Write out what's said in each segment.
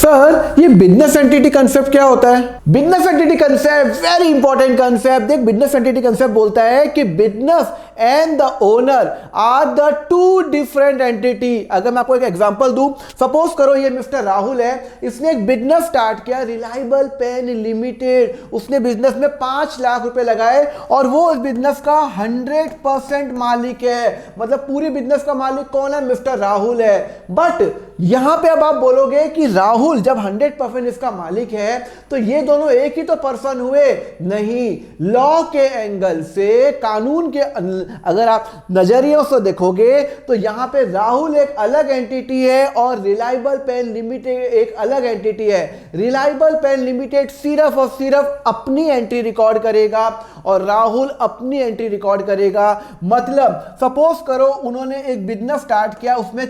Sir ये business entity concept क्या होता है? Business entity concept very important concept. देख, बिजनेस एंटिटी कंसेप्ट बोलता है कि business and the owner are the two different entity. अगर मैं आपको एक एग्जांपल दूं, सपोज करो ये मिस्टर राहुल है, इसने एक बिजनेस स्टार्ट किया, रिलायबल पेन लिमिटेड। उसने बिजनेस में 5 लाख रुपए लगाए और वो इस बिजनेस का 100% मालिक है। मतलब पूरी बिजनेस का मालिक कौन है? मिस्टर राहुल है। बट यहां पे अब आप बोलोगे कि राहुल जब 100% इसका मालिक है तो ये दोनों एक ही तो पर्सन हुए? नहीं, लॉ के एंगल से, कानून के अगर आप नजरियों से देखोगे तो यहां पे राहुल एक अलग एंटिटी है और रिलायबल पेन लिमिटेड एक अलग एंटिटी है। रिलायबल पेन लिमिटेड सिर्फ और सिर्फ अपनी एंट्री रिकॉर्ड करेगा और राहुल अपनी एंट्री रिकॉर्ड करेगा। मतलब सपोज करो उन्होंने एक बिजनेस स्टार्ट किया, उसमें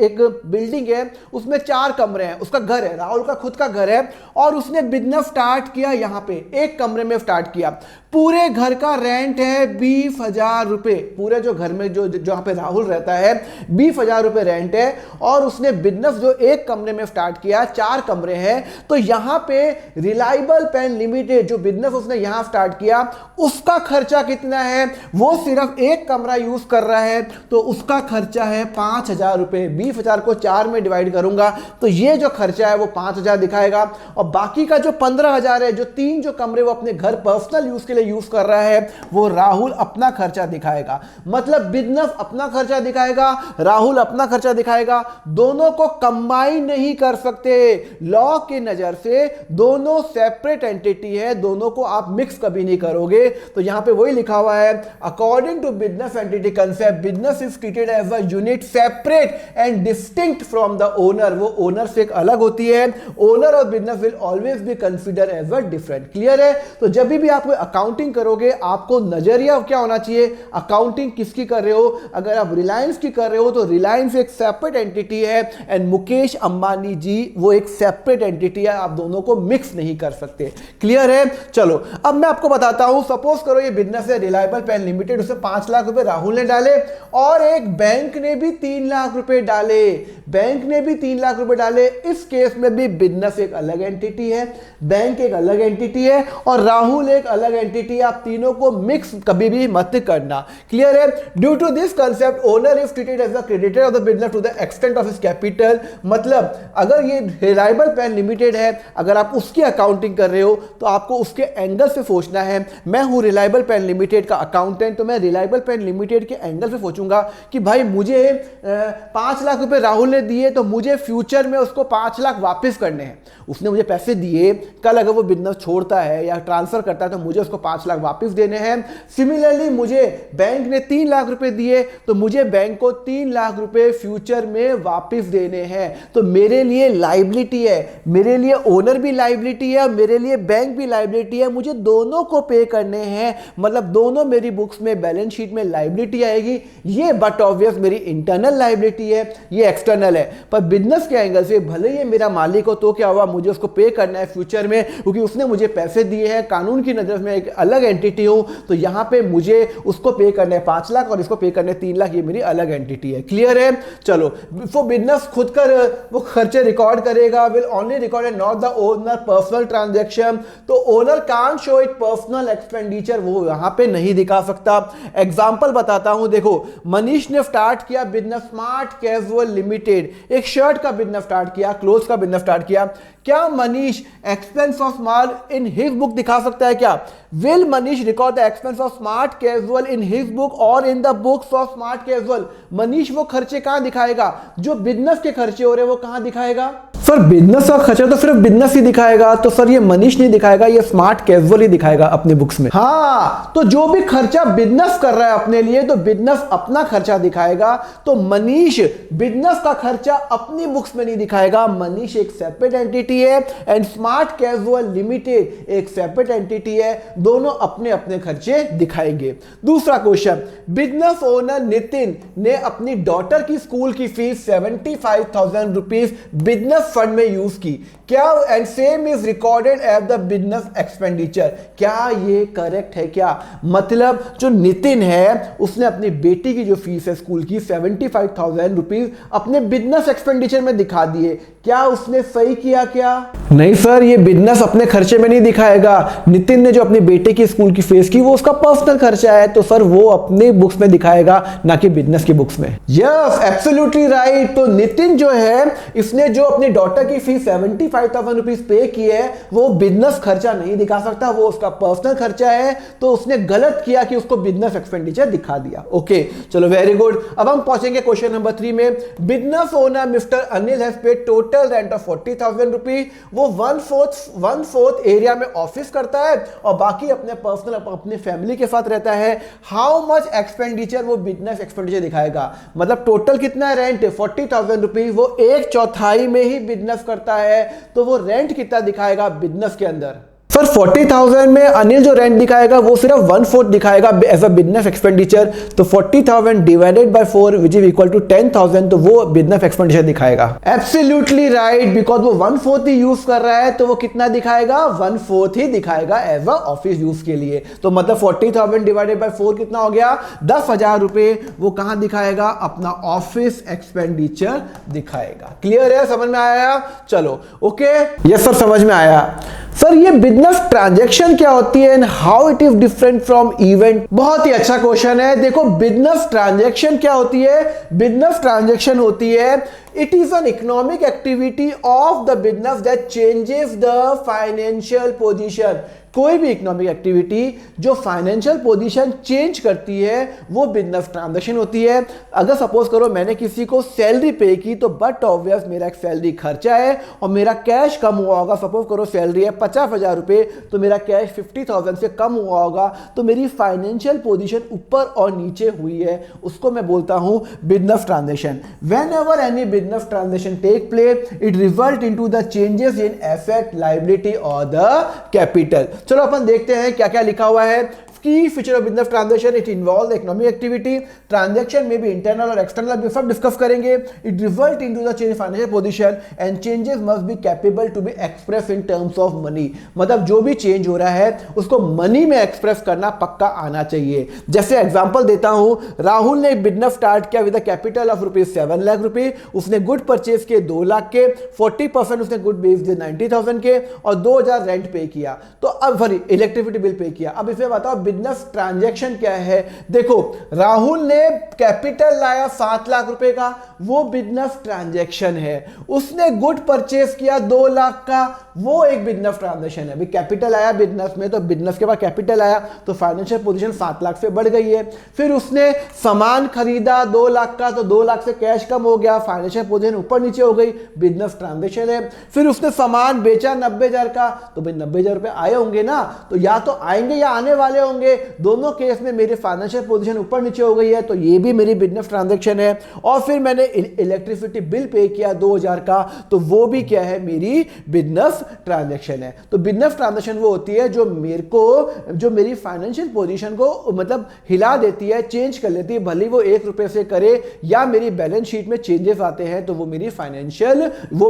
एक बिल्डिंग है, उसमें 4 कमरे हैं, उसका घर है, राहुल का खुद का घर है और उसने बिजनेस स्टार्ट किया यहां पे 1 कमरे में स्टार्ट किया। पूरे घर का रेंट है 20,000 रुपए। पूरे जो घर में जो जहां पे राहुल रहता है 20,000 रुपए रेंट है और उसने बिजनेस जो 1 कमरे में स्टार्ट किया, 4 कमरे हैं, तो यहां पे रिलायबल पेन लिमिटेड जो बिजनेस उसने यहां स्टार्ट किया उसका खर्चा कितना है? वो सिर्फ 1 कमरा यूज कर रहा है तो उसका खर्चा है 5,000 रुपए। 20,000 को 4 में डिवाइड करूंगा तो ये जो खर्चा है वो 5,000 दिखाएगा और बाकी का जो 15,000 है, जो 3 जो कमरे वो अपने घर पर्सनल यूज के लिए यूज कर रहा है, वो राहुल अपना खर्चा दिखाएगा। मतलब बिजनेस अपना खर्चा दिखाएगा, राहुल अपना खर्चा दिखाएगा। दोनों को कंबाइन नहीं कर सकते। लॉ की नजर से दोनों सेपरेट एंटिटी है, दोनों को आप मिक्स कभी नहीं करोगे। तो यहां पे वही लिखा हुआ है, according to business entity concept business is treated as a unit separate and distinct from the owner. वो ओनर से एक अलग होती है। ओनर और business will always be consider as a different. Clear है? तो जब भी आप कोई अकाउंटिंग करोगे आपको नजरिया क्या होना चाहिए? अकाउंटिंग किसकी कर रहे हो? अगर आप रिलायंस की कर रहे हो तो रिलायंस एक सेपरेट एंटिटी है एंड मुकेश अंबानी जी वो एक सेपरेट एंटिटी है। आप दोनों को मिक्स नहीं कर सकते। क्लियर है? चलो अब मैं आपको बताता हूं, सपोज करो ये बिजनेस है रिलायबल पेन लिमिटेड, उससे 5 लाख रुपए राहुल ने डाले और एक बैंक ने भी 3 लाख रुपए डाले। बैंक ने भी 3 लाख रुपए डाले। इस केस में भी बिजनेस एक अलग एंटिटी है, बैंक एक अलग एंटिटी है और राहुल एक अलग एंटिटी है। आप तीनों को मिक्स कभी भी मत करना। क्लियर है? Due to this concept owner is treated as the creditor of the business to the extent of his capital. मतलब अगर ये रिलायबल पेन लिमिटेड है, अगर आप उसकी अकाउंटिंग कर रहे हो तो आपको उसके एंगल से सोचना है। मैं हूं रिलायबल पेन लिमिटेड का अकाउंटेंट तो मैं रिलायबल पेन लिमिटेड के एंगल से सोचूंगा कि भाई मुझे 5 लाख रुपए राहुल ने दिए तो मुझे फ्यूचर में उसको 5 लाख वापस करने हैं। उसने मुझे पैसे दिए, कल अगर वो बिजनेस छोड़ता है या ट्रांसफर करता है तो मुझे उसको 5 लाख वापस देने हैं। सिमिलरली मुझे बैंक ने 3 लाख रुपए दिए तो मुझे बैंक को 3 लाख रुपए फ्यूचर में वापस देने हैं। तो मेरे लिए लायबिलिटी है, मेरे लिए ओनर भी लायबिलिटी है, मेरे लिए बैंक भी लायबिलिटी है। मुझे दोनों को पे करने हैं। मतलब दोनों मेरी बुक्स में बैलेंस शीट में लायबिलिटी आएगी। ये बट ऑब्वियस मेरी इंटरनल लायबिलिटी है, ये एक्सटर्नल है। पर बिजनेस के एंगल से भले ही मेरा मालिक हो तो क्या हुआ, मुझे उसको पे करना है फ्यूचर में क्योंकि उसने मुझे पैसे दिए हैं। कानून की नजर में एक अलग एंटिटी हूं तो यहां पे मुझे उसको पे करने 5 लाख और इसको पे करने 3 लाख। ये मेरी अलग एंटिटी है। क्लियर है? चलो, वो बिजनेस खुद कर वो खर्चे रिकॉर्ड करेगा, will only record and not the owner personal transaction. तो owner can't show it personal expenditure, वो यहां पे नहीं दिखा सकता। एग्जांपल बताता हूं, देखो मनीष ने स्टार्ट किया बिजनेस स्मार्ट कैजुअल लिमिटेड, एक शर्ट का बिजनेस स्टार्ट किया, क्लोथ का बिजनेस स्टार्ट किया। क्या Manish expense of smart in his book दिखा सकता है? क्या will Manish record the expense of smart casual in his book और in the books of smart casual? Manish वो खर्चे कहां दिखाएगा? जो बिजनेस के खर्चे हो रहे हैं वो कहां दिखाएगा? सर बिजनेस का खर्चा तो सिर्फ बिजनेस ही दिखाएगा। तो सर ये मनीष नहीं दिखाएगा, ये स्मार्ट कैजुअल ही दिखाएगा अपने बुक्स में। हाँ, तो जो भी खर्चा बिजनेस कर रहा है अपने लिए तो बिजनेस अपना खर्चा दिखाएगा। तो मनीष बिजनेस का खर्चा अपनी बुक्स में नहीं दिखाएगा। मनीष एक सेपरेट एंटिटी है एंड स्मार्ट कैजुअल लिमिटेड एक सेपरेट एंटिटी है। दोनों अपने अपने खर्चे दिखाएंगे। दूसरा क्वेश्चन, बिजनेस ओनर नितिन ने अपनी डॉटर की स्कूल की फीस 75,000 रुपीज बिजनेस फंड में यूज की। क्या and same is recorded at the business expenditure? क्या ये करेक्ट है? क्या मतलब जो नितिन है उसने अपनी बेटी की जो फीस है स्कूल की 75,000 रुपीज अपने बिजनेस एक्सपेंडिचर में दिखा दिए। क्या उसने सही किया क्या? नहीं सर, ये बिजनेस अपने खर्चे में नहीं दिखाएगा। नितिन ने जो अपने बेटे की स्कूल की फीस की वो उसका पर्सनल खर्चा है, तो सर वो अपने बुक्स में दिखाएगा, ना कि बिजनेस की बुक्स में। Yes, absolutely right. तो नितिन जो है इसने जो अपनी डॉटर की फीस 75,000 रुपीज पे की है वो बिजनेस खर्चा नहीं दिखा सकता, वो उसका पर्सनल खर्चा है, तो उसने गलत किया कि उसको बिजनेस एक्सपेंडिचर दिखा दिया। ओके, चलो वेरी गुड। अब हम पहुंचेंगे क्वेश्चन नंबर 3 में। Business owner mister Anil has paid total rent of 40,000 rupees. वो वन फोर्थ एरिया में ऑफिस करता है और बाकी अपने पर्सनल अपने फैमिली के साथ रहता है। हाउ मच एक्सपेंडिचर वो बिजनेस एक्सपेंडिचर दिखाएगा, मतलब टोटल कितना है रेंट 40,000 रुपीज, वो 1/4 में ही बिजनेस करता है, तो वो रेंट कितना दिखाएगा बिजनेस के अंदर? सर 40,000 में अनिल जो रेंट दिखाएगा वो सिर्फ 1/4 दिखाएगा एज अ बिजनेस एक्सपेंडिचर, तो 40,000 divided by 4 which is equal to 10,000, तो वो बिजनेस एक्सपेंडिचर दिखाएगा। एब्सोल्युटली राइट, बिकॉज वो 1/4 ही यूज कर रहा है, तो वो कितना दिखाएगा? 1/4 ही दिखाएगा एज अ ऑफिस यूज के लिए। तो मतलब 40,000 डिवाइडेड बाय 4 कितना हो गया? 10,000 रुपए। वो कहां दिखाएगा? अपना ऑफिस एक्सपेंडिचर दिखाएगा। क्लियर है? समझ में आया? चलो ओके, यस सर समझ में आया। सर ये बिजनेस ट्रांजैक्शन क्या होती है and how it is different from event? बहुत ही अच्छा क्वेश्चन है। देखो बिजनेस ट्रांजैक्शन क्या होती है? बिजनेस ट्रांजैक्शन होती है it is an economic activity of the business that changes the financial position. कोई भी इकोनॉमिक एक्टिविटी जो फाइनेंशियल पोजीशन चेंज करती है वो बिजनेस ट्रांजैक्शन होती है। अगर सपोज करो मैंने किसी को सैलरी पे की, तो बट ऑब्वियस मेरा एक सैलरी खर्चा है और मेरा कैश कम हुआ होगा। सपोज करो सैलरी है 50,000 रुपए, तो मेरा कैश 50,000 से कम हुआ होगा, तो मेरी फाइनेंशियल पोजीशन ऊपर और नीचे हुई है, उसको मैं बोलता हूं business transaction. Whenever any business transaction take place it result into the changes in asset, liability और द कैपिटल। चलो अपन देखते हैं क्या क्या लिखा हुआ है। Key feature of business transaction, it involve economic activity, transaction में भी इंटरनल और एक्सटर्नल सब डिस्कस करेंगे। It result into the change financial position and changes must be capable to be express in terms of money. मतलब जो भी change हो रहा है उसको मनी में एक्सप्रेस करना पक्का आना चाहिए। जैसे एग्जांपल देता हूं, राहुल ने बिजनेस स्टार्ट किया विद कैपिटल ऑफ ₹7 लाख रुपए, उसने गुड परचेज के 2 लाख के, 40% उसने गुड बेच दिए 90,000 के और 2,000 रेंट पे किया, तो अब सॉरी इलेक्ट्रिसिटी बिल पे किया। अब इसमें बताओ बिजनेस ट्रांजैक्शन क्या है? देखो राहुल ने कैपिटल लाया 7 लाख रुपए का, वो बिजनेस ट्रांजैक्शन है। उसने गुड परचेज किया 2 लाख का, वो एक बिजनेस ट्रांजैक्शन है। कैपिटल आया बिजनेस में, तो बिजनेस के बाद कैपिटल आया तो फाइनेंशियल पोजीशन 7 लाख से बढ़ गई है। फिर उसने सामान खरीदा 2 लाख का, तो 2 लाख से कैश कम हो गया, फाइनेंशियल पोजीशन ऊपर नीचे हो गई, बिजनेस ट्रांजैक्शन है। फिर उसने सामान बेचा 90,000 का, तो भाई 90,000 रुपए आए होंगे ना, तो या तो आएंगे या आने वाले होंगे, दोनों केस में मेरी फाइनेंशियल पोजीशन ऊपर नीचे हो गई है, तो ये भी मेरी बिजनेस ट्रांजैक्शन है। और फिर मैंने इलेक्ट्रिसिटी बिल पे किया 2,000 का, तो वो भी क्या है? मेरी बिजनेस ट्रांजैक्शन है। तो बिजनेस ट्रांजैक्शन वो होती है जो मेरे को जो मेरी फाइनेंशियल पोजीशन को मतलब हिला देती है, चेंज कर लेती है, भले वो 1 रुपए से करे या मेरी बैलेंस शीट में चेंजेस आते हैं, तो वो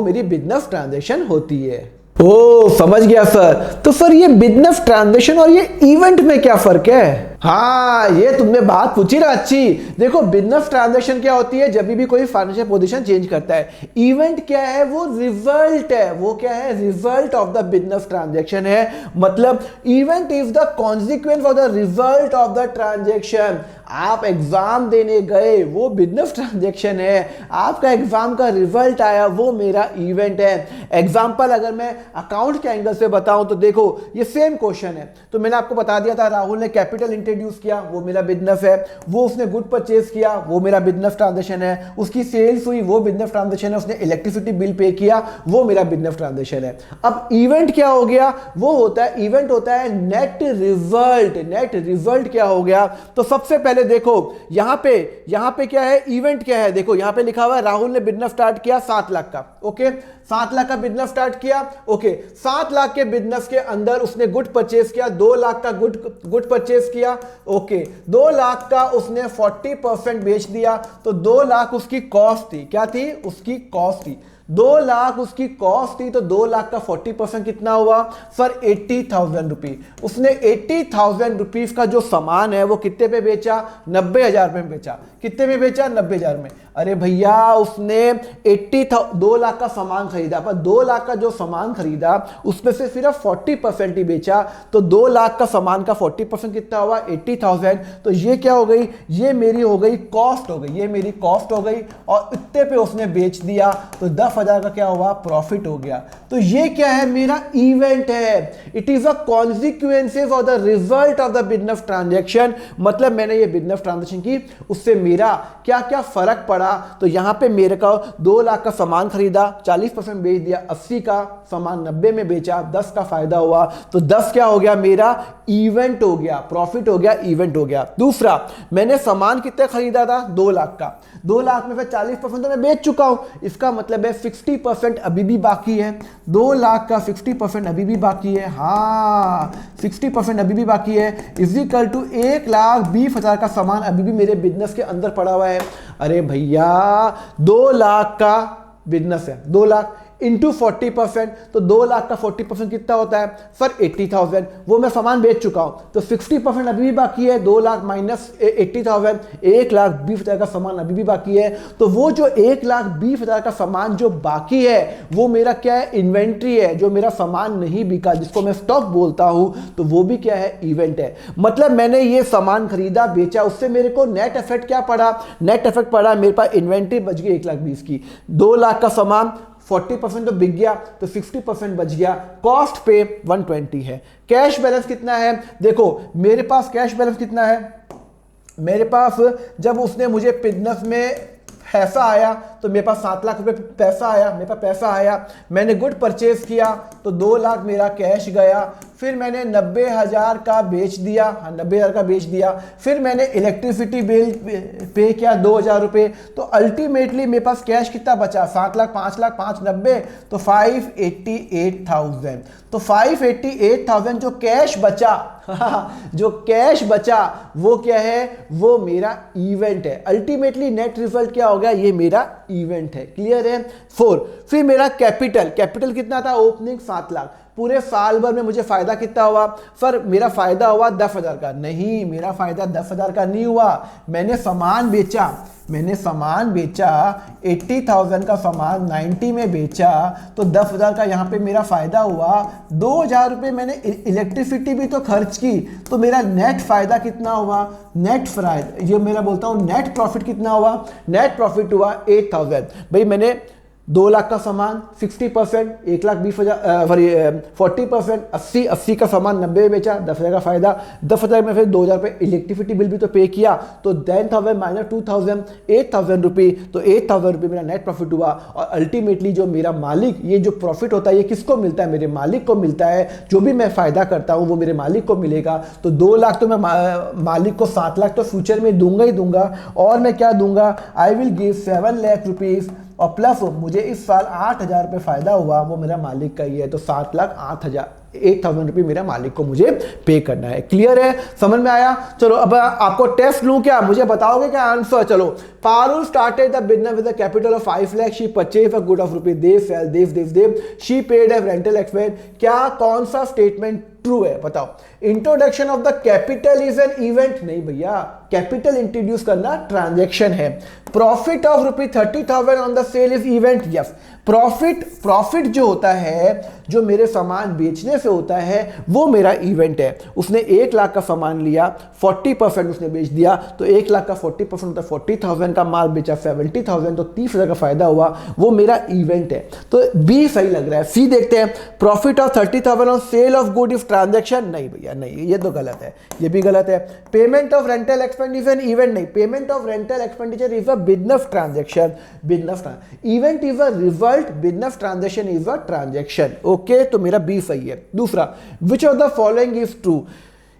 मेरी बिजनेस ट्रांजैक्शन होती है। ओ समझ गया सर। तो सर ये बिजनेस ट्रांजैक्शन और ये इवेंट में क्या फर्क है? हाँ ये तुमने बात पूछी ना अच्छी। देखो बिजनेस ट्रांजैक्शन क्या होती है? जब भी कोई फाइनेंशियल पोजीशन चेंज करता है। इवेंट क्या है? वो रिजल्ट है। वो क्या है? Result of the business transaction है। मतलब event is the consequence of the result of the transaction. आप एग्जाम देने गए, वो बिजनेस ट्रांजैक्शन है। आपका एग्जाम का रिजल्ट आया, वो मेरा इवेंट है। एग्जाम्पल अगर मैं अकाउंट के एंगल से बताऊं तो देखो ये सेम क्वेश्चन है। तो मैंने आपको बता दिया था राहुल ने कैपिटल इंट्रोड्यूस किया, वो मेरा बिजनेस है। वो उसने गुड परचेज किया, वो मेरा बिजनेस ट्रांजैक्शन है। उसकी सेल्स हुई, वो बिजनेस ट्रांजैक्शन है। उसने इलेक्ट्रिसिटी बिल पे किया, वो मेरा बिजनेस ट्रांजैक्शन है। अब इवेंट क्या हो गया? वो होता है इवेंट होता है नेट रिजल्ट। नेट रिजल्ट क्या हो गया? तो सबसे पहले देखो यहां पे क्या है? इवेंट क्या है? देखो यहां पे लिखा हुआ है राहुल ने बिजनेस स्टार्ट किया 7 लाख का। ओके 7 लाख का बिजनेस स्टार्ट किया। ओके 7 लाख के बिजनेस के अंदर उसने गुड परचेज किया, 2 लाख का गुड परचेज किया। ओके 2 लाख का उसने 40% बेच दिया, तो 2 लाख उसकी कॉस्ट थी। क्या थी? उसकी कॉस्ट थी। 2 लाख उसकी कॉस्ट थी, तो 2 लाख का 40% कितना हुआ? Sir 80,000 rupees. उसने 80,000 रुपीज का जो सामान है वो कितने पे बेचा? 90,000 पे बेचा। कितने में बेचा? 90,000 में। अरे भैया उसने 2 लाख का सामान खरीदा, पर 2 लाख का जो सामान खरीदा उसमें से सिर्फ 40% ही बेचा, तो 2 लाख का सामान का 40% कितना हुआ? 80,000। तो ये क्या हो गई? ये मेरी हो गई कॉस्ट हो गई, ये मेरी कॉस्ट हो गई, और इतने पे उसने बेच दिया, तो 10,000 का क्या हुआ? प्रॉफिट हो गया। तो ये क्या है? मेरा इवेंट है। It is a consequences of the result of the business transaction. मतलब मैंने ये बिजनेस ट्रांजैक्शन की, उससे मेरा क्या क्या फर्क पड़ा। तो यहां पे मेरे को 2 लाख का सामान खरीदा, 40% बेच दिया, 80 का सामान 90 में बेचा, 10 का फायदा हुआ, तो 10 क्या हो गया? मेरा इवेंट हो गया, प्रॉफिट हो गया, इवेंट हो गया। दूसरा, मैंने सामान कितने खरीदा था? 2 लाख का। 2 लाख में से 40% तो मैं बेच चुका हूं, इसका मतलब है 60% अभी भी बाकी है। 2 लाख का 60% अभी भी बाकी है, हाँ 60% अभी भी बाकी है, इज इक्वल टू 1,20,000 का सामान अभी भी मेरे बिजनेस के अंदर पड़ा हुआ है। अरे भैया 2 लाख का बिजनेस है, 2 लाख इंटू 40%, तो 2 लाख का 40% कितना होता है सर? 80,000। वो मैं सामान बेच चुका हूं, तो 60% अभी भी बाकी है। 2 लाख माइनस 80,000, 1,20,000 का सामान अभी भी बाकी है। तो वो जो 1,20,000 का सामान जो बाकी है वो मेरा क्या है? इन्वेंट्री है, जो मेरा सामान नहीं बिका, जिसको मैं स्टॉक बोलता हूं, तो वो भी क्या है? इवेंट है। मतलब मैंने ये सामान खरीदा, बेचा, उससे मेरे को नेट इफेक्ट क्या पड़ा? नेट इफेक्ट पड़ा मेरे पास इन्वेंट्री बच गई 1,20,000 की। 2 लाख का सामान 40% तो बिक गया, तो 60% बच गया, कॉस्ट पे 120 है। कैश बैलेंस कितना है? देखो मेरे पास कैश बैलेंस कितना है, मेरे पास जब उसने मुझे बिजनेस में पैसा आया तो मेरे पास 7 लाख रुपए पैसा आया, मेरे पास पैसा आया, मैंने गुड परचेज किया तो 2 लाख मेरा कैश गया, फिर मैंने 90,000 का बेच दिया, 90,000 का बेच दिया, फिर मैंने इलेक्ट्रिसिटी बिल पे किया 2,000 रुपये, तो अल्टीमेटली मेरे पास कैश कितना बचा? 7 लाख, 5 लाख, 5 90, तो 588,000। तो 588,000 जो कैश बचा जो कैश बचा वो क्या है? वो मेरा इवेंट है। अल्टीमेटली नेट रिजल्ट क्या हो गया? ये मेरा इवेंट है। क्लियर है? 4। फिर मेरा कैपिटल कितना था? ओपनिंग 7 लाख। पूरे साल भर में मुझे फायदा कितना हुआ? सर मेरा फायदा हुआ 10,000 का। नहीं, मेरा फायदा 10,000 का नहीं हुआ, मैंने सामान बेचा 80,000 का सामान 90 में बेचा, तो 10,000 का यहां पे मेरा फायदा हुआ। 2,000 रुपये मैंने इलेक्ट्रिसिटी भी तो खर्च की, तो मेरा नेट फायदा कितना हुआ? नेट फायदा, ये मेरा बोलता हूं नेट प्रॉफिट कितना हुआ? नेट प्रॉफिट हुआ 8,000। भाई मैंने 2 लाख का सामान 60%, 1,20,000 सॉरी 40%, 80 का सामान 90 में बेचा, 10,000 का फायदा, 10,000 में फिर 2,000 रुपये इलेक्ट्रिसिटी बिल भी तो पे किया, तो 10,000 माइनस 2,000, 8,000 रुपये, तो 8,000 रुपये मेरा नेट प्रॉफिट हुआ। और अल्टीमेटली जो मेरा मालिक, ये जो प्रॉफिट होता है ये किसको मिलता है? मेरे मालिक को मिलता है। जो भी मैं फायदा करता हूँ वो मेरे मालिक को मिलेगा। तो 2 लाख तो मैं मालिक को 7 लाख तो फ्यूचर में दूंगा ही दूंगा, और मैं क्या दूंगा? I will give 7 lakh rupees, और प्लस मुझे इस साल 8,000 रुपये फायदा हुआ, वो मेरा मालिक का ही है, तो 7,08,000 रुपये मेरा मालिक को मुझे पे करना है। क्लियर है? समझ में आया? चलो अब आपको टेस्ट लूं क्या? मुझे बताओगे क्या आंसर? चलो, Parul started the business with a capital of 5 lakh, she purchase a good of rupees, they sell, Dev, she paid a rental expense. क्या कौन सा स्टेटमेंट ट्रू है? बताओ। Introduction of the capital is an event? नहीं भैया, कैपिटल इंट्रोड्यूस करना transaction है। Profit of ₹30,000 on the sale is event? Yes. Profit जो होता है, जो मेरे सामान बेचने से होता है, वो मेरा इवेंट है। उसने 1 लाख का सामान लिया, 40% उसने बेच दिया, तो 1 लाख का 40% होता है 40,000 का माल बेचा 70,000, तो 30,000 का फायदा हुआ, वो मेरा इवेंट है। तो बी सही लग रहा है। सी देखते हैं, profit of 30,000 on sale of good is transaction? नहीं भैया नहीं, ये तो गलत है, ये भी गलत है। Payment of rental expenditure event? नहीं, payment of rental expenditure is a business transaction. Event is a result, business transaction is a transaction. Okay, तो मेरा बी सही है। दूसरा, which of the following is true?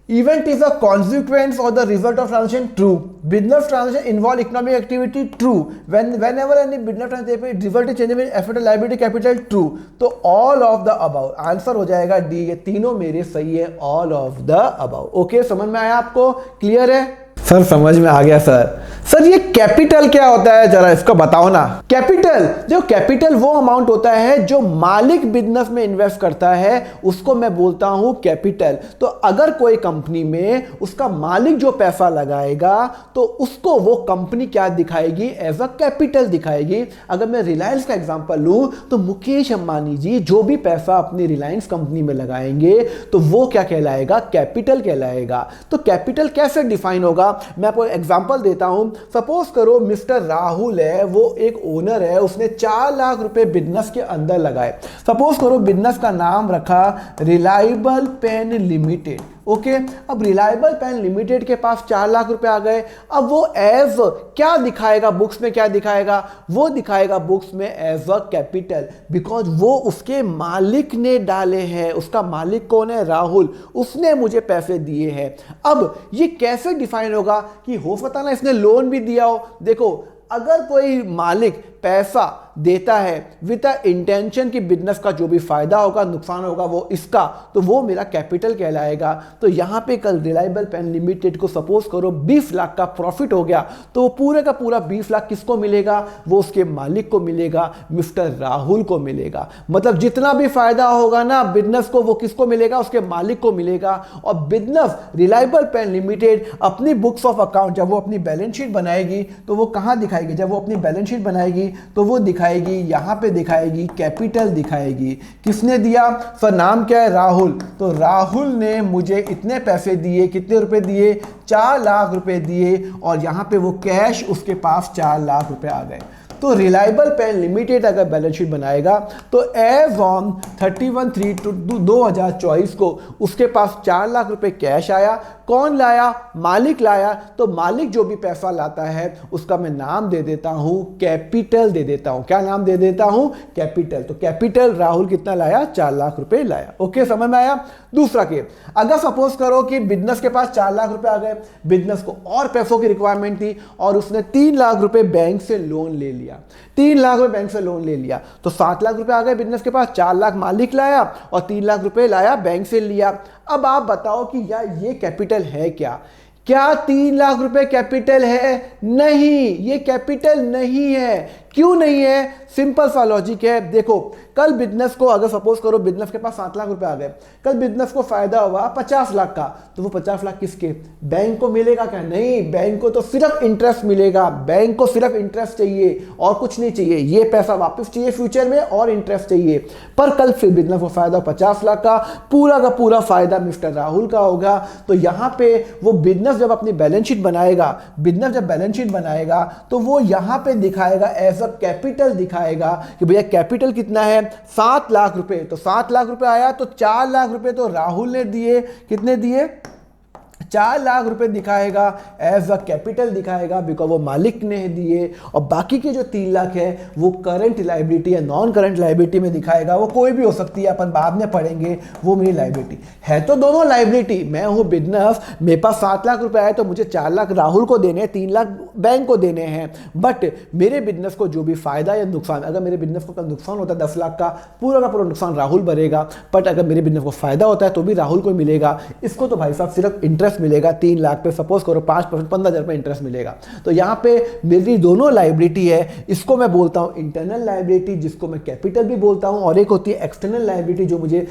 Event is a consequence or the result of transaction? True. Business transaction involve economic activity? True. Whenever any business transaction result is change in asset, liability, capital? True. तो all of the above answer हो जाएगा D. ये तीनों मेरे सही है, all of the above। Okay, समझ में आया आपको? क्लियर है? सर समझ में आ गया सर। सर ये कैपिटल क्या होता है, जरा इसको बताओ ना। कैपिटल वो अमाउंट होता है जो मालिक बिजनेस में इन्वेस्ट करता है, उसको मैं बोलता हूं कैपिटल। तो अगर कोई कंपनी में उसका मालिक जो पैसा लगाएगा तो उसको वो कंपनी क्या दिखाएगी, एज अ कैपिटल दिखाएगी। अगर मैं रिलायंस का एग्जांपल लूं तो मुकेश अंबानी जी जो भी पैसा अपनी रिलायंस कंपनी में लगाएंगे तो वो क्या कहलाएगा, कैपिटल कहलाएगा। तो कैपिटल कैसे डिफाइन होगा, मैं आपको एग्जांपल देता हूं। सपोज करो मिस्टर राहुल है, वो एक ओनर है, उसने 4 लाख रुपए बिजनेस के अंदर लगाए। सपोज करो बिजनेस का नाम रखा रिलायबल पेन लिमिटेड। ओके, अब रिलायबल पेन लिमिटेड के पास 4 लाख रुपए आ गए। अब वो एज क्या दिखाएगा, बुक्स में क्या दिखाएगा, वो दिखाएगा बुक्स में एज अ कैपिटल, बिकॉज वो उसके मालिक ने डाले हैं। उसका मालिक कौन है, राहुल, उसने मुझे पैसे दिए हैं। अब ये कैसे डिफाइन होगा कि हो सकता ना इसने लोन भी दिया हो। देखो अगर कोई मालिक पैसा देता है विद इंटेंशन की बिजनेस का जो भी फायदा होगा नुकसान होगा वो इसका, तो वो मेरा कैपिटल कहलाएगा। तो यहां पे कल रिलायबल पेन लिमिटेड को सपोज करो 20 लाख का प्रॉफिट हो गया, तो पूरे का पूरा 20 लाख किसको मिलेगा, वो उसके मालिक को मिलेगा, मिस्टर राहुल को मिलेगा। मतलब जितना भी फायदा होगा ना बिजनेस को वो किसको मिलेगा, उसके मालिक को मिलेगा। और बिजनेस रिलायबल पेन लिमिटेड अपनी बुक्स ऑफ अकाउंट जब वो अपनी बैलेंस शीट बनाएगी तो वो कहां दिखाएगी, जब वो अपनी बैलेंस शीट बनाएगी तो वो दिखाएगी, यहां पे दिखाएगी कैपिटल दिखाएगी। किसने दिया, सर नाम क्या है, राहुल। तो राहुल ने मुझे इतने पैसे दिए, कितने रुपए दिए, 4 लाख रुपए दिए, और यहां पे वो कैश उसके पास 4 लाख रुपए आ गए। तो रिलायबल पेन लिमिटेड अगर बैलेंस शीट बनाएगा तो एज ऑन 31/3/2024 को उसके पास 4 लाख रुपए कैश आया। कौन लाया, मालिक लाया। तो मालिक जो भी पैसा लाता है उसका मैं नाम दे देता हूं कैपिटल दे देता हूं। क्या नाम दे देता हूं, कैपिटल। तो कैपिटल राहुल कितना लाया, 4 लाख रुपए लाया। ओके, समझ में आया। दूसरा केस, अगर सपोज करो कि बिजनेस के पास 4 लाख रुपए आ गए, बिजनेस को और पैसों की रिक्वायरमेंट थी और उसने 3 लाख रुपए बैंक से लोन ले लिया। 3 लाख रुपए बैंक से लोन ले लिया तो 7 लाख रुपए आ गए बिजनेस के पास, 4 लाख मालिक लाया और 3 लाख रुपए लाया बैंक से लिया। अब आप बताओ कि यार ये कैपिटल है क्या, क्या 3 लाख रुपए कैपिटल है? नहीं, ये कैपिटल नहीं है। क्यों नहीं है, सिंपल सा लॉजिक है। देखो कल बिजनेस को अगर सपोज करो बिजनेस के पास 7 लाख रुपए आ गए, कल बिजनेस को फायदा हुआ 50 लाख का, तो वो 50 लाख किसके, बैंक को मिलेगा क्या? नहीं, बैंक को तो सिर्फ इंटरेस्ट मिलेगा। बैंक को सिर्फ इंटरेस्ट चाहिए और कुछ नहीं चाहिए, ये पैसा वापस चाहिए फ्यूचर में और इंटरेस्ट चाहिए। पर कल फिर बिजनेस को फायदा 50 लाख का पूरा फायदा मिस्टर राहुल का होगा। तो यहां पे वो बिजनेस जब अपनी बैलेंस शीट बनाएगा, बिजनेस जब बैलेंस शीट बनाएगा तो वो यहां पे दिखाएगा एज अ कैपिटल दिखाएगा कि भैया कैपिटल कितना है, 7 लाख रुपए। तो 7 लाख रुपए आया तो 4 लाख रुपए तो राहुल ने दिए, कितने दिए, 4 लाख रुपए दिखाएगा, एज अ कैपिटल दिखाएगा बिकॉज वो मालिक ने दिए। और बाकी के जो 3 लाख है वो करंट लायबिलिटी या नॉन करंट लायबिलिटी में दिखाएगा। वो कोई भी हो सकती है, अपन बाद में पढ़ेंगे। वो मेरी लायबिलिटी है, तो दोनों लायबिलिटी। मैं हूं बिजनेस, मेरे पास 7 लाख रुपए आए तो मुझे 4 लाख राहुल को देने हैं, 3 लाख बैंक को देने हैं। बट मेरे बिजनेस को जो भी फायदा या नुकसान, अगर मेरे बिजनेस को कल नुकसान होता है 10 लाख का, पूरा नुकसान राहुल भरेगा। बट अगर मेरे बिजनेस को फायदा होता है तो भी राहुल को मिलेगा। इसको तो भाई साहब सिर्फ इंटरेस्ट मिलेगा 3 लाख पे, सपोज करो 5% 15,000 रुपए इंटरेस्ट मिलेगा। तो यहां पे मेरी दोनों लायबिलिटी है, इसको मैं बोलता हूं इंटरनल लायबिलिटी, जिसको मैं कैपिटल भी बोलता हूं, और एक होती है एक्सटर्नल लायबिलिटी जो मुझे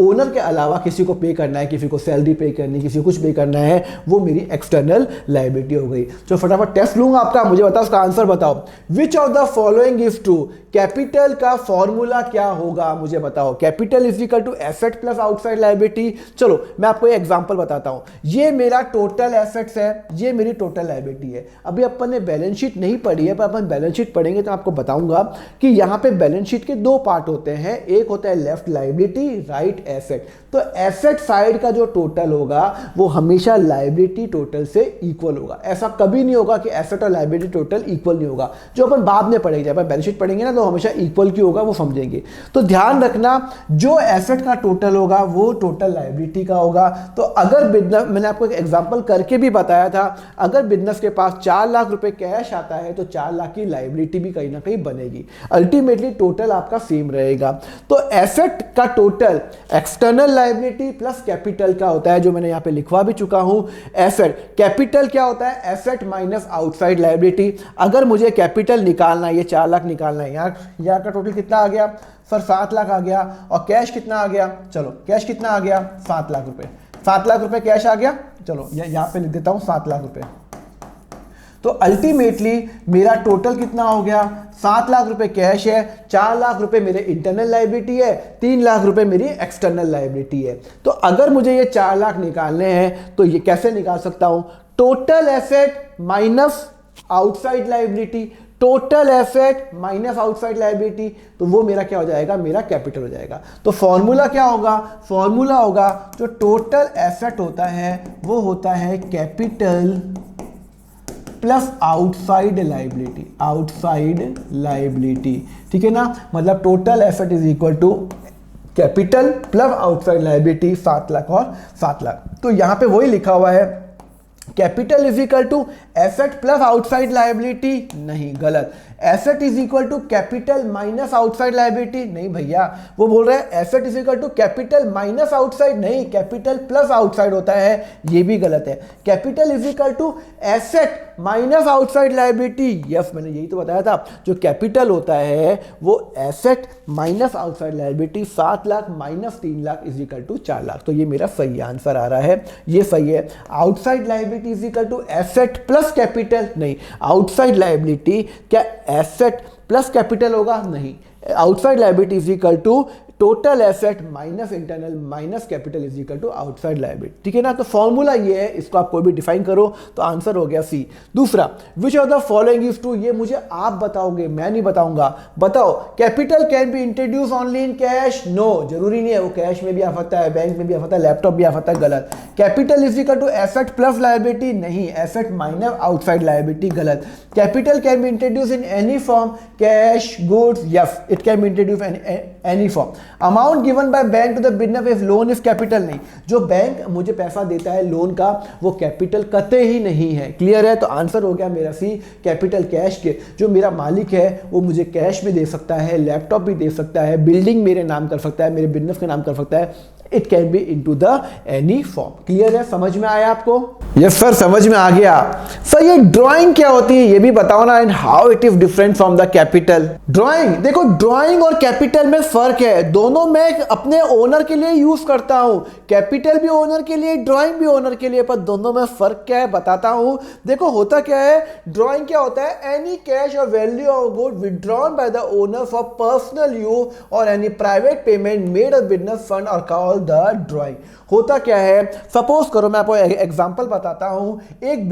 ओनर के अलावा किसी को पे करना है, किसी को सैलरी पे करनी है, किसी को कुछ पे करना है, वो मेरी एक्सटर्नल लायबिलिटी हो गई। तो फटाफट टेस्ट लूंगा आपका, मुझे बताओ उसका आंसर बताओ। Which of the following is true, capital का फॉर्मूला क्या होगा मुझे बताओ। Capital is equal to asset plus outside liability. चलो मैं आपको एक एग्जांपल बताता हूं। ये मेरा टोटल एसेट्स है, ये मेरी टोटल लायबिलिटी है। अभी अपन ने बैलेंस शीट नहीं पढ़ी है, पर अपन बैलेंस शीट पढ़ेंगे तो आपको बताऊंगा कि यहां पे बैलेंस शीट के 2 पार्ट होते हैं। एक होता है लेफ्ट लायबिलिटी, राइट एसेट। तो एसेट साइड का जो टोटल होगा वो हमेशा लायबिलिटी टोटल से इक्वल होगा। ऐसा कभी नहीं होगा कि एसेट और लायबिलिटी टोटल इक्वल नहीं होगा, जो अपन बाद में पढ़ेंगे। जब अपन बैलेंस शीट पढ़ेंगे ना तो वो हमेशा इक्वल क्यों होगा वो समझेंगे। तो ध्यान रखना, जो एसेट का टोटल होगा वो टोटल लायबिलिटी का होगा। तो अगर बिजनेस, मैंने आपको एक एग्जांपल करके भी बताया था, अगर बिजनेस के पास 4 लाख रुपए कैश आता है तो 4 लाख की लायबिलिटी भी कहीं ना कहीं बनेगी। अल्टीमेटली टोटल आपका सेम रहेगा। तो एसेट का total external liability plus capital का होता है, जो मैंने यहां पे लिखवा भी चुका हूं। एसेट कैपिटल क्या होता है? Asset minus outside liability. अगर मुझे कैपिटल निकालना है, ये 4 लाख निकालना है, यहाँ का टोटल कितना आ गया सर? 7 लाख आ गया। और कैश कितना आ गया? चलो कैश कितना आ गया? 7 लाख रुपए। 7 लाख रुपए कैश आ गया। चलो यहाँ पे लिख देता हूँ 7 लाख रुपए। तो अल्टीमेटली मेरा टोटल कितना हो गया? 7 लाख रुपए कैश है, 4 लाख रुपए मेरे इंटरनल लायबिलिटी है, 3 लाख रुपए मेरी एक्सटर्नल लायबिलिटी है। तो अगर मुझे ये 4 लाख निकालने हैं तो ये कैसे निकाल सकता हूं? Total asset minus outside liability, total asset minus outside liability, तो वो मेरा क्या हो जाएगा? मेरा कैपिटल हो जाएगा। तो फॉर्मूला क्या होगा? फॉर्मूला होगा जो टोटल एसेट होता है वो होता है capital plus outside liability, outside liability, ठीक है ना। मतलब total asset is equal to capital plus outside liability, 7 lakh और 7 लाख। तो यहां पे वही लिखा हुआ है, capital is equal to asset plus outside liability, नहीं गलत। Asset is equal to capital minus outside liability, नहीं भैया, वो बोल रहे हैं asset is equal to capital minus outside, नहीं कैपिटल प्लस आउटसाइड होता है, ये भी गलत है। Capital is equal to asset minus outside liability, yes मैंने यही तो बताया था, जो कैपिटल होता है वो asset minus outside liability, 7 lakh minus 3 lakh is equal to 4 lakh. तो ये मेरा सही आंसर आ रहा है, ये सही है। Outside liability is equal to asset plus capital, नहीं, आउटसाइड लायबिलिटी क्या एसेट प्लस कैपिटल होगा? नहीं, outside liability is equal to total asset minus internal minus capital is equal to outside liability, ठीक है ना। तो फॉर्मूला ये है, इसको आप कोई भी डिफाइन करो तो आंसर हो गया सी। दूसरा, which of the following is true, ये मुझे आप बताओगे, मैं नहीं बताऊंगा। बताओ, capital can be introduce only in cash, no, जरूरी नहीं है, वो कैश में भी आ सकता है, बैंक में भी आ सकता है, लैपटॉप भी आ सकता है, गलत। Capital is equal to asset plus liability, नहीं, एसेट माइनस आउटसाइड लायबिलिटी, गलत। Capital can be introduce in any form, cash, goods, yes it can be introduce in any form. Amount given by bank to the business is loan is capital, नहीं, जो bank मुझे पैसा देता है loan का वो capital कते ही नहीं है, क्लियर है। तो आंसर हो गया मेरा सी, कैपिटल कैश के, जो मेरा मालिक है वो मुझे कैश में दे सकता है, लैपटॉप भी दे सकता है, बिल्डिंग मेरे नाम कर सकता है, मेरे बिजनेस के नाम कर सकता है, it can B into the any form, clear है, समझ में आया आपको? यस सर, समझ में आ गया। सर ये ड्राइंग क्या होती है ये भी बताओ ना, and how it is different from the capital. Drawing, देखो ड्राइंग और कैपिटल में फर्क है, दोनों मैं अपने ओनर के लिए यूज करता हूं, कैपिटल भी ओनर के लिए, ड्राइंग भी ओनर के लिए, पर दोनों में फर्क क्या है बताता हूं। देखो होता क्या है, ड्राइंग क्या होता है, एनी कैश और value of good withdrawn by the owner for personal use और any private payment made of business fund और कॉल्ड द ड्राइंग। होता क्या है, सपोज करो मैं आपको एग्जांपल बताता हूं, एक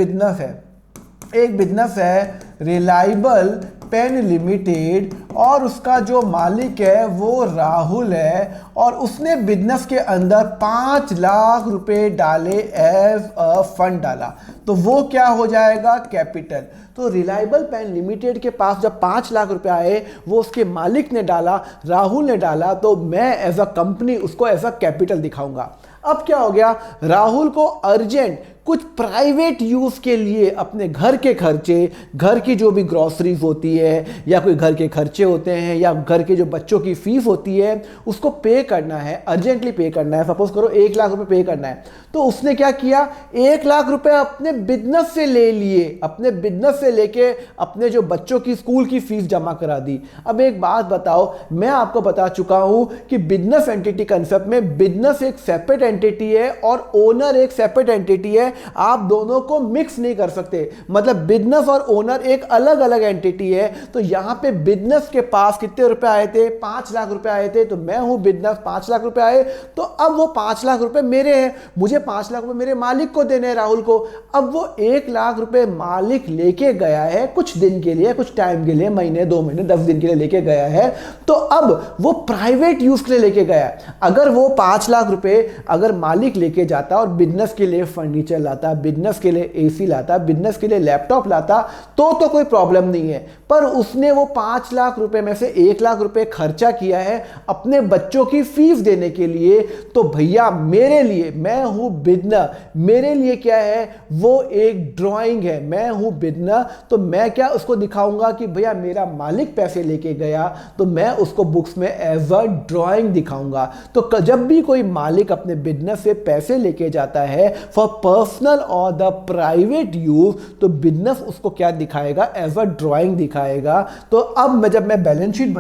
बिजनेस है रिलायबल पेन लिमिटेड और उसका जो मालिक है वो राहुल है और उसने बिजनेस के अंदर 5 लाख रुपए डाले एज अ फंड डाला, तो वो क्या हो जाएगा, कैपिटल। तो रिलायबल पेन लिमिटेड के पास जब 5 लाख रुपए आए वो उसके मालिक ने डाला, राहुल ने डाला, तो मैं एज अ कंपनी उसको एज अ कैपिटल दिखाऊंगा। अब क्या हो गया, राहुल को अर्जेंट कुछ प्राइवेट यूज के लिए अपने घर के खर्चे, घर की जो भी ग्रोसरीज होती है या कोई घर के खर्चे होते हैं या घर के जो बच्चों की फीस होती है उसको पे करना है, अर्जेंटली पे करना है, सपोज करो 1 लाख रुपए पे करना है। तो उसने क्या किया, 1 लाख रुपए अपने बिजनेस से ले लिए, अपने बिजनेस से लेके अपने जो बच्चों की स्कूल की फीस जमा करा दी। अब एक बात बताओ, मैं आपको बता चुका हूं कि बिजनेस एंटिटी कंसेप्ट में बिजनेस एक सेपरेट एंटिटी है और ओनर एक सेपरेट एंटिटी है, आप दोनों को मिक्स नहीं कर सकते। मतलब बिजनेस और ओनर एक अलग अलग एंटिटी है। तो यहां पे बिजनेस के पास कितने रुपए आए थे, 5 लाख रुपए आए थे, तो मैं हूं बिजनेस, 5 लाख रुपए आए, तो अब वो 5 लाख रुपए मेरे हैं, मुझे 5 लाख रुपए मेरे मालिक को देने हैं, राहुल को। अब वो 1 लाख रुपए मालिक लेके गया है कुछ दिन के लिए, कुछ टाइम के लिए, महीने 2 महीने 10 दिन के लिए लेके गया है, तो अब वो प्राइवेट यूज के लिए लेके गया। अगर वो 5 लाख रुपए अगर मालिक लेके जाता और बिजनेस के लिए फर्नीचर लाता, बिजनेस के लिए एसी लाता, बिजनेस के लिए लैपटॉप लाता तो कोई प्रॉब्लम नहीं है। पर उसने वो 5 लाख रुपए में से 1 लाख रुपए खर्चा किया है अपने बच्चों की फीस देने के लिए, तो भैया मेरे लिए, मैं हूं बिजनर, मेरे लिए क्या है वो एक ड्राइंग है। मैं हूं बिजनर तो मैं क्या उसको दिखाऊंगा कि भैया मेरा मालिक पैसे लेके गया, तो मैं उसको बुक्स में एज अ ड्राइंग दिखाऊंगा। तो जब भी कोई मालिक अपने बिजनेस से पैसे लेके जाता है फॉर पर्सनल और द प्राइवेट यूज, तो बिजनेस उसको क्या दिखाएगा, एज अ ड्राइंग दिखाएगा। तो अब जब मैं बैलेंस शीट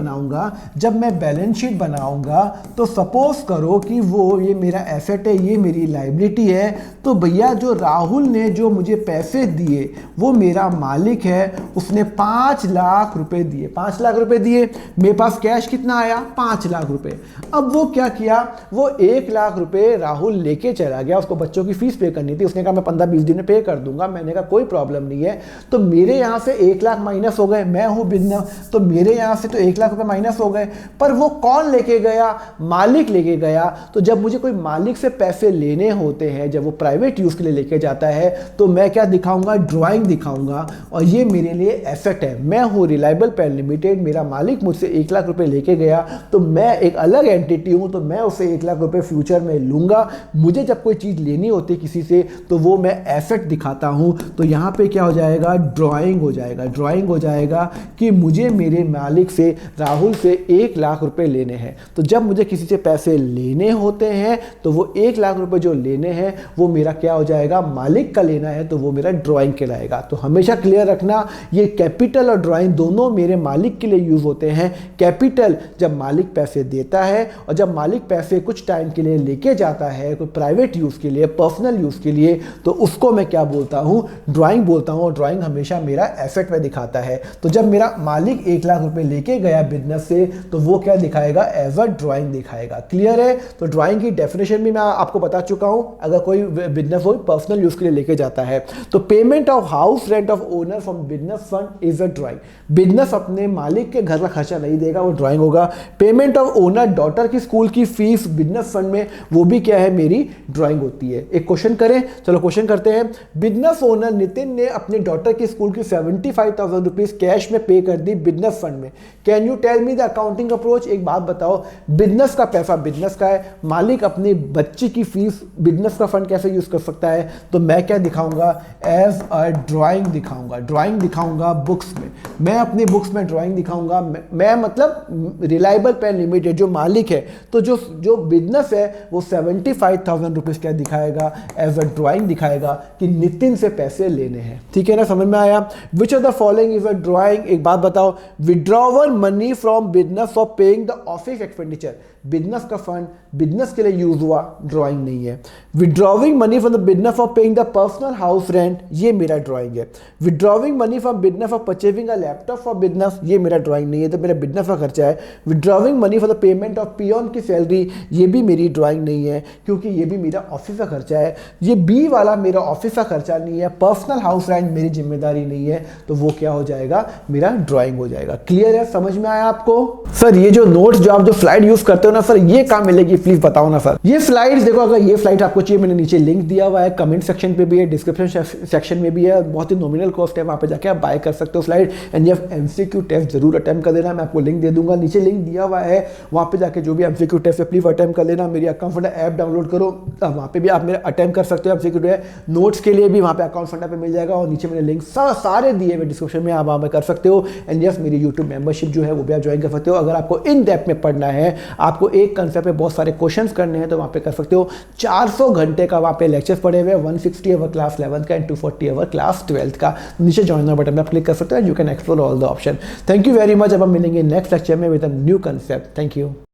बनाऊंगा, तो सपोज करो कि वो ये मेरा एसेट है, ये मेरी लायबिलिटी है, तो भैया जो राहुल ने जो मुझे पैसे दिए वो मेरा मालिक है, उसने 5 लाख रुपए दिए। 5 लाख रुपए दिए, मेरे पास कैश कितना आया, 5 लाख रुपए। अब वो क्या किया, वो 1 लाख रुपए राहुल लेके चला गया, उसको बच्चों की फीस पे करनी थी, उसने कहा मैं 15-20 दिन में पे कर दूंगा। मैंने कहा कोई प्रॉब्लम नहीं है। तो मेरे यहां से 1 लाख माइनस हो गए, मैं हूं बिजनेस, तो मेरे यहां से तो 1 लाख रुपए माइनस हो गए। पर वो कौन लेके गया, मालिक लेके गया। तो जब मुझे कोई मालिक से पैसे लेने होते हैं, जब वो प्राइवेट यूज के लिए लेके जाता है, तो मैं क्या दिखाऊंगा, ड्राइंग दिखाऊंगा। और ये मेरे लिए एसेट है, मैं हूं रिलायबल पेन लिमिटेड, मेरा मालिक मुझसे 1 लाख रुपए लेके गया, तो मैं एक अलग एंटिटी हूं, तो मैं उसे 1 लाख रुपए फ्यूचर में लूंगा। मुझे जब कोई चीज लेनी होती है किसी से, तो वो मैं एसेट दिखाता हूं। तो यहां पे क्या हो जाएगा, ड्राइंग हो जाएगा। ड्राइंग हो जाएगा कि मुझे मेरे मालिक से, राहुल से 1 लाख रुपए लेने हैं। तो जब मुझे किसी से पैसे लेने होते हैं, तो वो 1 लाख रुपए जो लेने हैं वो मेरा क्या हो जाएगा, मालिक का लेना है, तो वो मेरा ड्राइंग कहलाएगा। तो हमेशा क्लियर रखना, ये कैपिटल और ड्राइंग दोनों मेरे मालिक के लिए यूज होते हैं। कैपिटल जब मालिक पैसे देता है, और जब मालिक पैसे कुछ टाइम के लिए लेके जाता है, कोई प्राइवेट यूज के लिए, पर्सनल यूज के लिए, तो उसको मैं क्या बोलता हूं, ड्राइंग बोलता हूं। और ड्राइंग हमेशा मेरा एसेट में दिखाता है। तो जब मेरा मालिक 1 लाख रुपए लेके गया बिजनेस से, तो वो क्या दिखाएगा, एज अ ड्राइंग दिखाएगा। क्लियर है। तो ड्राइंग की डेफिनेशन भी मैं आपको बता चुका हूं। अगर कोई बिजनेस हो पर्सनल यूज के लिए लेके जाता है, तो payment of house rent of owner from business fund is a drawing. Business अपने मालिक के घर का खर्चा नहीं देगा, वो ड्राइंग होगा। पेमेंट ऑफ ओनर डॉटर की स्कूल की फीस बिजनेस फंड में, वो भी क्या है, मेरी ड्राइंग होती है। एक क्वेश्चन करें, चलो क्वेश्चन करते हैं। बिजनेस ओनर नितिन ने अपने डॉटर की स्कूल की 75,000 रुपीज कैश में पे कर दी बिजनेस फंड में। Can you tell me the accounting approach. एक बात बताओ, बिजनेस का पैसा बिजनेस का है, मालिक अपनी बच्ची की फीस बिजनेस का फंड कैसे यूज कर सकता है। तो मैं क्या दिखाऊंगा, एज अ ड्राइंग दिखाऊंगा। ड्राइंग दिखाऊंगा बुक्स में, मैं अपनी बुक्स में ड्राइंग दिखाऊंगा। मैं मतलब रिलायबल पेन लिमिटेड जो मालिक है, तो जो बिजनेस है वो 75,000 रुपीज क्या दिखाएगा, एज अ ड्राइंग दिखाएगा कि नितिन से पैसे लेने हैं। ठीक है ना, समझ में आया। विच of the following is a drawing. एक बात बताओ, withdrawal money from business for paying the office expenditure. Business का फंड बिजनेस के लिए यूज हुआ, ड्राइंग नहीं है। Withdrawing money from the business for paying the personal house rent, ये मेरा ड्राइंग है। Withdrawing money from business for purchasing a laptop for business, ये मेरा ड्राइंग नहीं है, तो मेरा बिजनेस का खर्चा है। Withdrawing money for the payment of peon की सैलरी, ये भी मेरी ड्राइंग नहीं है, क्योंकि ये भी मेरा ऑफिस का खर्चा है। ये बी वाला मेरा ऑफिस का खर्चा नहीं है, पर्सनल हाउस रेंट मेरी जिम्मेदारी नहीं है, तो वो क्या हो जाएगा, मेरा ड्राइंग हो जाएगा। क्लियर है, समझ में आया आपको। सर ये जो नोट्स जो आप जो स्लाइड यूज करते हो ना सर, ये कहां मिलेगी प्लीज बताओ ना सर। ये स्लाइड्स देखो, अगर ये स्लाइड आपको चाहिए, मैंने नीचे लिंक दिया हुआ है, कमेंट सेक्शन पे भी है, डिस्क्रिप्शन सेक्शन में भी है, बहुत ही नॉमिनल कॉस्ट है, वहां पे जाके आप बाय कर सकते हो स्लाइड। एंड ये एमसीक्यू टेस्ट जरूर अटेम्प्ट कर देना, मैं आपको लिंक दे दूंगा, नीचे लिंक दिया हुआ है, वहां पे जाके जो भी एमसीक्यू टेस्ट है प्लीज अटेम्प्ट कर लेना। मेरी अकाउंट फंडा ऐप डाउनलोड करो, वहां पे भी आप मेरे अटेम्प्ट कर सकते हो एमसीक्यू टेस्ट। नोट्स के लिए भी वहां पे अकाउंट फंडा पे मिल जाएगा, और नीचे मैंने लिंक सारे दिए हुए डिस्क्रिप्शन में, आप वहां पे कर सकते हो। एंड यस, मेरी यूट्यूब मेंबरशिप जो है वो भी आप ज्वाइन कर सकते हो। अगर आपको इन डेप्थ में पढ़ना है, आपको एक कंसेप्ट पे बहुत सारे क्वेश्चंस करने हैं, तो वहां पे कर सकते हो। 400 घंटे का वहां पे लेक्चर्स पढ़े हुए, 160 आवर क्लास 11th का एंड 240 आवर क्लास 12th का। नीचे ज्वाइन बटन पे आप क्लिक कर सकते हो, you can explore all the option. Thank you very much. अब हम मिलेंगे नेक्स्ट लेक्चर में with a new concept. Thank you.